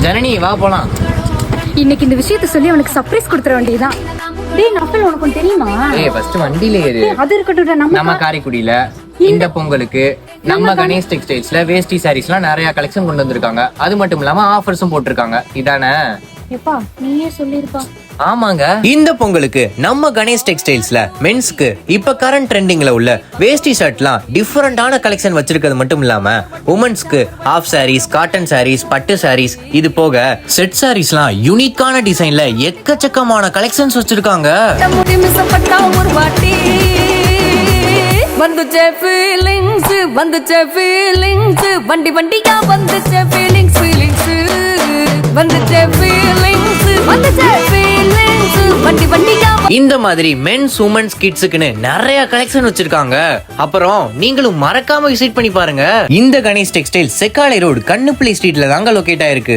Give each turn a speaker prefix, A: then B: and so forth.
A: ஜனனி வா போலாம்.
B: இன்னைக்கு இந்த விஷயத்த சொல்லி அவனுக்கு சர்ப்ரைஸ் கொடுத்துற வேண்டியதுதான். டேய் நஃபல், உனக்கு ஒண்ணு தெரியுமா?
A: ஃபர்ஸ்ட் வண்டியில ஏறு.
B: அது இருக்கட்டும்,
A: நம்ம காரைக்குடியில இந்த பொங்கலுக்கு நம்ம கணேஷ் டெக்ஸ்டைல்ஸ்ல வேஷ்டி சாரீஸ்லாம் நிறைய கலெக்ஷன் கொண்டு வந்திருக்காங்க. அது மட்டும் இல்லாம ஆஃபர்ஸும் போட்டிருக்காங்க. இதானே?
B: எப்பா நீயே சொல்லிருப்பா.
A: ஆமாங்க, இந்த பொங்கலுக்கு நம்ம கணேஷ் டெக்ஸ்டைல்ஸ்ல மென்ஸ்க்கு இப்ப கரண்ட் ட்ரெண்டிங்ல உள்ள வேஷ்டி ஷர்ட்லாம் டிஃபரெண்டான கலெக்ஷன் வச்சிருக்கிறது மட்டும் இல்லாம உமன்ஸ்க்கு ஆஃப் சாரீஸ், காட்டன் சாரீஸ், பட்டு சாரீஸ், இது போக செட் சாரீஸ்லாம் யூனிக்கான டிசைன்ல எக்கச்சக்கமான கலெக்ஷன்ஸ் வச்சிருக்காங்க.
C: வந்துச்சே ஃபீலிங்ஸ், வந்துச்சே ஃபீலிங்ஸ், வண்டி வண்டியா வந்துச்சே ஃபீலிங்ஸ், ஃபீலிங்ஸ் வந்துச்சே ஃபீலிங்ஸ், வந்துச்சே ஃபீலிங்ஸ், வண்டி வண்டியா.
A: இந்த மாதிரி மென்ஸ் உமன்ஸ் கிட்ஸுக்குன்னு நிறைய கலெக்ஷன் வச்சிருக்காங்க. அப்புறம் நீங்களும் மறக்காம விசிட் பண்ணி பாருங்க. இந்த கணேஷ் டெக்ஸ்டைல் செக்காலை ரோடு கண்ணுப்புலி ஸ்ட்ரீட்ல தாங்க லொகேட் ஆயிருக்கு.